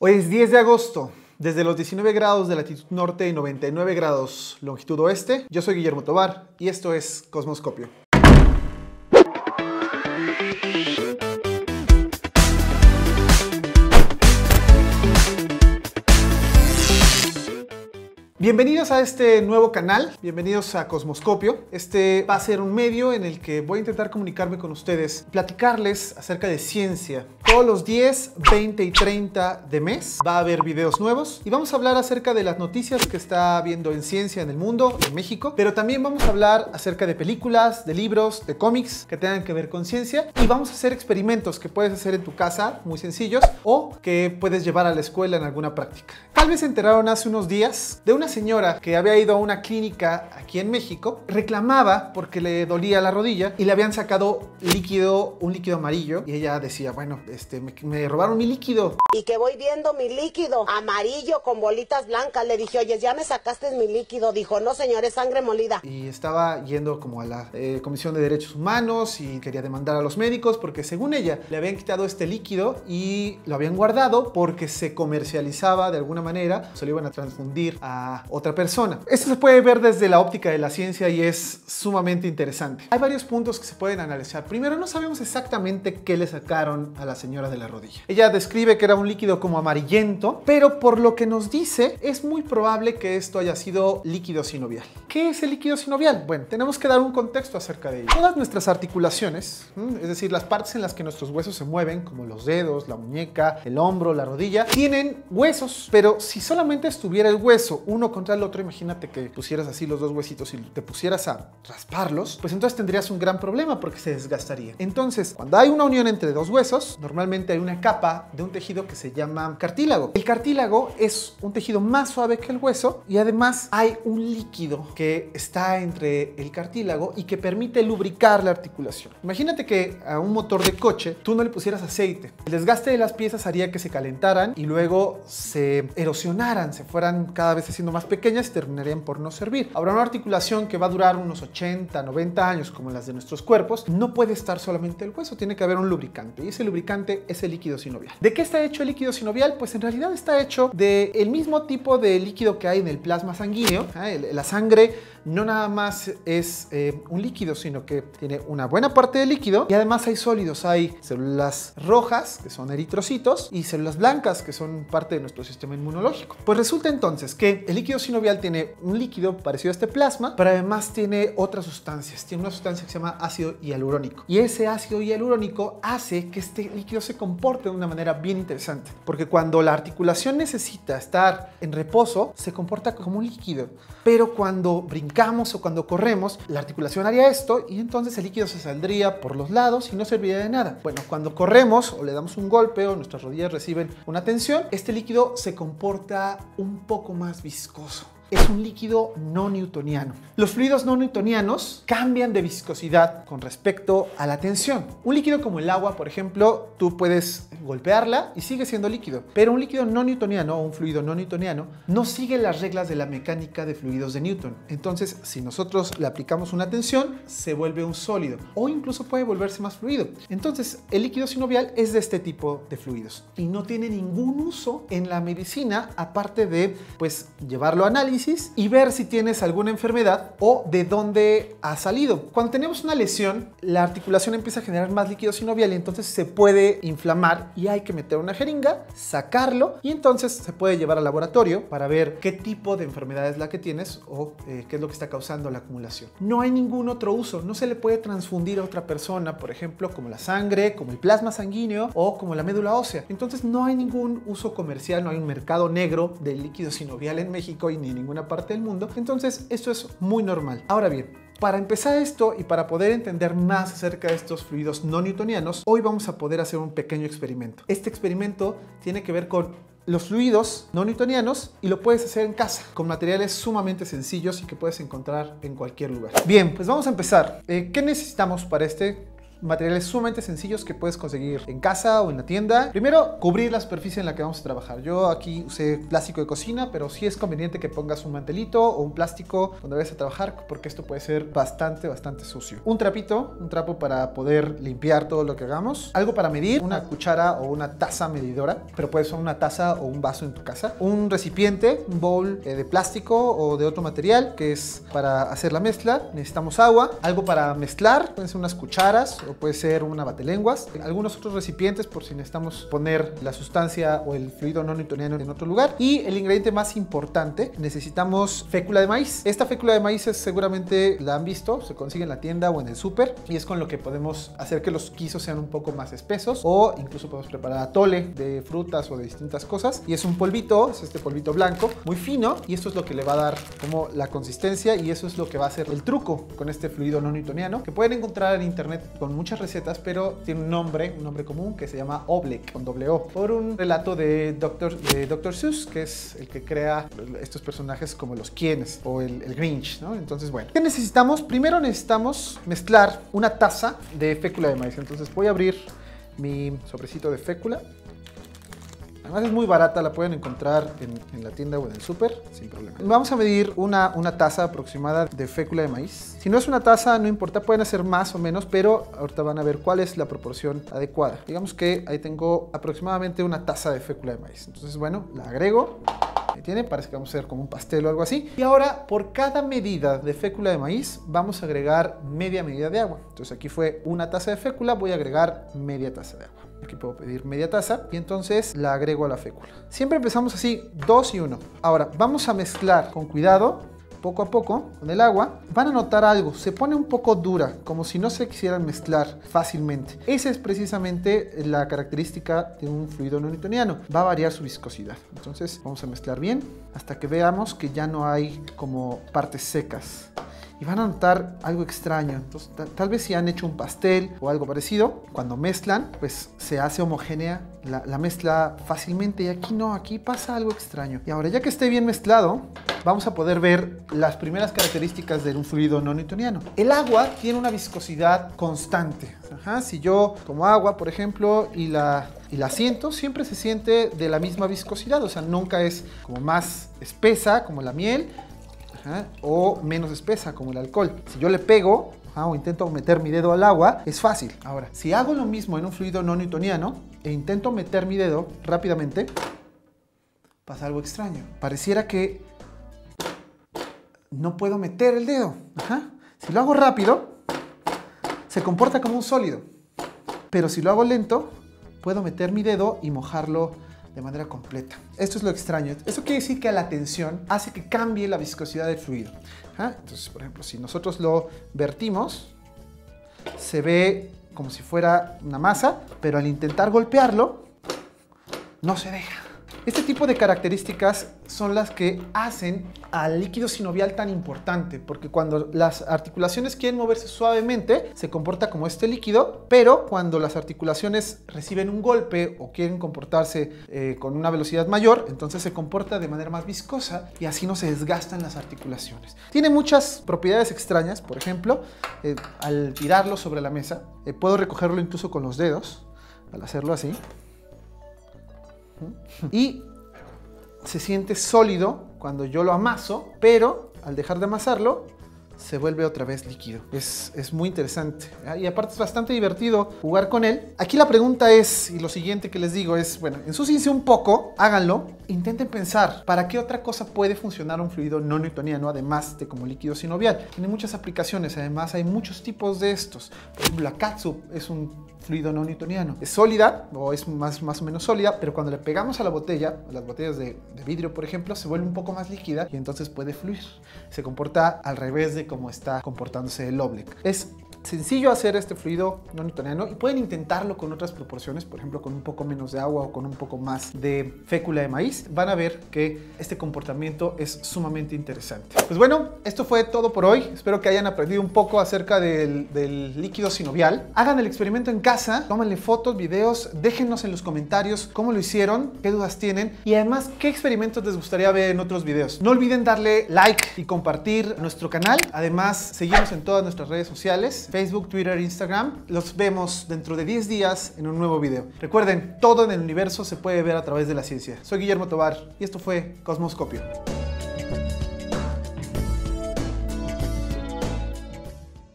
Hoy es 10 de agosto. Desde los 19 grados de latitud norte y 99 grados longitud oeste, yo soy Guillermo Tovar y esto es Cosmoscopio. Bienvenidos a este nuevo canal, bienvenidos a Cosmoscopio. Este va a ser un medio en el que voy a intentar comunicarme con ustedes, platicarles acerca de ciencia. Todos los 10, 20 y 30 de mes va a haber videos nuevos y vamos a hablar acerca de las noticias que está habiendo en ciencia en el mundo, en México, pero también vamos a hablar acerca de películas, de libros, de cómics que tengan que ver con ciencia y vamos a hacer experimentos que puedes hacer en tu casa, muy sencillos, o que puedes llevar a la escuela en alguna práctica. Tal vez se enteraron hace unos días de una señora que había ido a una clínica aquí en México, reclamaba porque le dolía la rodilla y le habían sacado líquido, un líquido amarillo, y ella decía, bueno, me robaron mi líquido. Y que voy viendo mi líquido amarillo con bolitas blancas. Le dije, oye, ya me sacaste mi líquido. Dijo, no señor, es sangre molida. Y estaba yendo como a la Comisión de Derechos Humanos y quería demandar a los médicos porque según ella le habían quitado este líquido y lo habían guardado porque se comercializaba de alguna manera, se lo iban a transfundir a otra persona. Esto se puede ver desde la óptica de la ciencia y es sumamente interesante. Hay varios puntos que se pueden analizar. Primero, no sabemos exactamente qué le sacaron a la señora de la rodilla. Ella describe que era un líquido como amarillento, pero por lo que nos dice, es muy probable que esto haya sido líquido sinovial. ¿Qué es el líquido sinovial? Bueno, tenemos que dar un contexto acerca de ello. Todas nuestras articulaciones, es decir, las partes en las que nuestros huesos se mueven, como los dedos, la muñeca, el hombro, la rodilla, tienen huesos, pero si solamente estuviera el hueso uno contra el otro, imagínate que pusieras así los dos huesitos y te pusieras a rasparlos, pues entonces tendrías un gran problema porque se desgastaría. Entonces, cuando hay una unión entre dos huesos, normalmente hay una capa de un tejido que se llama cartílago. El cartílago es un tejido más suave que el hueso y además hay un líquido que está entre el cartílago y que permite lubricar la articulación. Imagínate que a un motor de coche tú no le pusieras aceite. El desgaste de las piezas haría que se calentaran y luego se erosionaran, se fueran cada vez haciendo más pequeñas y terminarían por no servir. Ahora, una articulación que va a durar unos 80, 90 años como las de nuestros cuerpos, no puede estar solamente el hueso, tiene que haber un lubricante y ese lubricante es el líquido sinovial. ¿De qué está hecho el líquido sinovial? Pues en realidad está hecho del mismo tipo de líquido que hay en el plasma sanguíneo. La sangre no nada más es un líquido, sino que tiene una buena parte de líquido y además hay sólidos, hay células rojas que son eritrocitos y células blancas que son parte de nuestro sistema inmunológico. Pues resulta entonces que el líquido sinovial tiene un líquido parecido a este plasma, pero además tiene otras sustancias. Tiene una sustancia que se llama ácido hialurónico y ese ácido hialurónico hace que este líquido se comporte de una manera bien interesante, porque cuando la articulación necesita estar en reposo se comporta como un líquido, pero cuando brincamos o cuando corremos la articulación haría esto y entonces el líquido se saldría por los lados y no serviría de nada. Bueno, cuando corremos o le damos un golpe o nuestras rodillas reciben una tensión, este líquido se comporta un poco más viscoso. Es un líquido no newtoniano. Los fluidos no newtonianos cambian de viscosidad con respecto a la tensión. Un líquido como el agua, por ejemplo, tú puedes golpearla y sigue siendo líquido. Pero un líquido no newtoniano o un fluido no newtoniano no sigue las reglas de la mecánica de fluidos de Newton. Entonces, si nosotros le aplicamos una tensión, se vuelve un sólido o incluso puede volverse más fluido. Entonces, el líquido sinovial es de este tipo de fluidos y no tiene ningún uso en la medicina aparte de, pues, llevarlo a análisis y ver si tienes alguna enfermedad o de dónde ha salido. Cuando tenemos una lesión, la articulación empieza a generar más líquido sinovial y entonces se puede inflamar y hay que meter una jeringa, sacarlo y entonces se puede llevar al laboratorio para ver qué tipo de enfermedad es la que tienes o qué es lo que está causando la acumulación. No hay ningún otro uso, no se le puede transfundir a otra persona, por ejemplo, como la sangre, como el plasma sanguíneo o como la médula ósea. Entonces no hay ningún uso comercial, no hay un mercado negro del líquido sinovial en México y ni en ninguna parte del mundo. Entonces esto es muy normal. Ahora bien, para empezar esto y para poder entender más acerca de estos fluidos no newtonianos, hoy vamos a poder hacer un pequeño experimento. Este experimento tiene que ver con los fluidos no newtonianos y lo puedes hacer en casa con materiales sumamente sencillos y que puedes encontrar en cualquier lugar. Bien, pues vamos a empezar. ¿Qué necesitamos para este materiales sumamente sencillos que puedes conseguir en casa o en la tienda. Primero, cubrir la superficie en la que vamos a trabajar. Yo aquí usé plástico de cocina, pero sí es conveniente que pongas un mantelito o un plástico donde vayas a trabajar, porque esto puede ser bastante sucio. Un trapito, un trapo para poder limpiar todo lo que hagamos. Algo para medir, una cuchara o una taza medidora, pero puede ser una taza o un vaso en tu casa. Un recipiente, un bowl de plástico o de otro material, que es para hacer la mezcla. Necesitamos agua, algo para mezclar, pueden ser unas cucharas o puede ser una batelenguas. Algunos otros recipientes por si necesitamos poner la sustancia o el fluido no newtoniano en otro lugar. Y el ingrediente más importante, necesitamos fécula de maíz. Esta fécula de maíz seguramente la han visto, se consigue en la tienda o en el súper, y es con lo que podemos hacer que los guisos sean un poco más espesos, o incluso podemos preparar atole de frutas o de distintas cosas. Y es un polvito, es este polvito blanco, muy fino, y esto es lo que le va a dar como la consistencia, y eso es lo que va a ser el truco con este fluido no newtoniano, que pueden encontrar en internet con muchas recetas, pero tiene un nombre común que se llama Oblek, con doble O, por un relato de Dr. Seuss, que es el que crea estos personajes como los Quienes o el Grinch, ¿no? Entonces, bueno, ¿qué necesitamos? Primero necesitamos mezclar una taza de fécula de maíz. Entonces voy a abrir mi sobrecito de fécula. Además es muy barata, la pueden encontrar en la tienda o en el súper sin problema. Vamos a medir una taza aproximada de fécula de maíz. Si no es una taza, no importa, pueden hacer más o menos, pero ahorita van a ver cuál es la proporción adecuada. Digamos que ahí tengo aproximadamente una taza de fécula de maíz. Entonces, bueno, la agrego. Ahí tiene, parece que vamos a hacer como un pastel o algo así. Y ahora, por cada medida de fécula de maíz, vamos a agregar media medida de agua. Entonces aquí fue una taza de fécula, voy a agregar media taza de agua. Aquí puedo pedir media taza y entonces la agrego a la fécula. Siempre empezamos así, 2 y 1. Ahora, vamos a mezclar con cuidado, poco a poco, con el agua. Van a notar algo, se pone un poco dura, como si no se quisieran mezclar fácilmente. Esa es precisamente la característica de un fluido no newtoniano. Va a variar su viscosidad. Entonces vamos a mezclar bien hasta que veamos que ya no hay como partes secas. Y van a notar algo extraño. Entonces, tal vez si han hecho un pastel o algo parecido, cuando mezclan, pues se hace homogénea la mezcla fácilmente. Y aquí no, aquí pasa algo extraño. Y ahora, ya que esté bien mezclado, vamos a poder ver las primeras características de un fluido no newtoniano. El agua tiene una viscosidad constante. Si yo tomo agua, por ejemplo, y la siento, siempre se siente de la misma viscosidad. O sea, nunca es como más espesa como la miel, o menos espesa como el alcohol. Si yo le pego o intento meter mi dedo al agua, es fácil. Ahora, si hago lo mismo en un fluido no newtoniano e intento meter mi dedo rápidamente, pasa algo extraño. Pareciera que no puedo meter el dedo. Si lo hago rápido, se comporta como un sólido. Pero si lo hago lento, puedo meter mi dedo y mojarlo de manera completa. Esto es lo extraño. Eso quiere decir que la tensión hace que cambie la viscosidad del fluido. Entonces, por ejemplo, si nosotros lo vertimos, se ve como si fuera una masa, pero al intentar golpearlo, no se deja. Este tipo de características son las que hacen al líquido sinovial tan importante, porque cuando las articulaciones quieren moverse suavemente, se comporta como este líquido, pero cuando las articulaciones reciben un golpe o quieren comportarse con una velocidad mayor, entonces se comporta de manera más viscosa y así no se desgastan las articulaciones. Tiene muchas propiedades extrañas, por ejemplo, al tirarlo sobre la mesa, puedo recogerlo incluso con los dedos, al hacerlo así. Y se siente sólido cuando yo lo amaso, pero al dejar de amasarlo se vuelve otra vez líquido. Es muy interesante, y aparte es bastante divertido jugar con él. Aquí la pregunta es, y lo siguiente que les digo es, bueno, ensúciense un poco, háganlo, intenten pensar, ¿para qué otra cosa puede funcionar un fluido no newtoniano además de como líquido sinovial? Tiene muchas aplicaciones, además hay muchos tipos de estos. Por ejemplo, la catsup es un fluido no newtoniano. Es sólida, o es más o menos sólida, pero cuando le pegamos a la botella, a las botellas de vidrio, por ejemplo, se vuelve un poco más líquida y entonces puede fluir. Se comporta al revés de cómo está comportándose el Oblek. Es sencillo hacer este fluido no newtoniano y pueden intentarlo con otras proporciones, por ejemplo con un poco menos de agua o con un poco más de fécula de maíz. Van a ver que este comportamiento es sumamente interesante. Pues bueno, esto fue todo por hoy. Espero que hayan aprendido un poco acerca del líquido sinovial. Hagan el experimento en casa, tómenle fotos, videos, déjennos en los comentarios cómo lo hicieron, qué dudas tienen y además qué experimentos les gustaría ver en otros videos. No olviden darle like y compartir nuestro canal. Además, seguirnos en todas nuestras redes sociales, Facebook, Twitter, Instagram. Los vemos dentro de 10 días en un nuevo video. Recuerden, todo en el universo se puede ver a través de la ciencia. Soy Guillermo Tovar y esto fue Cosmoscopio.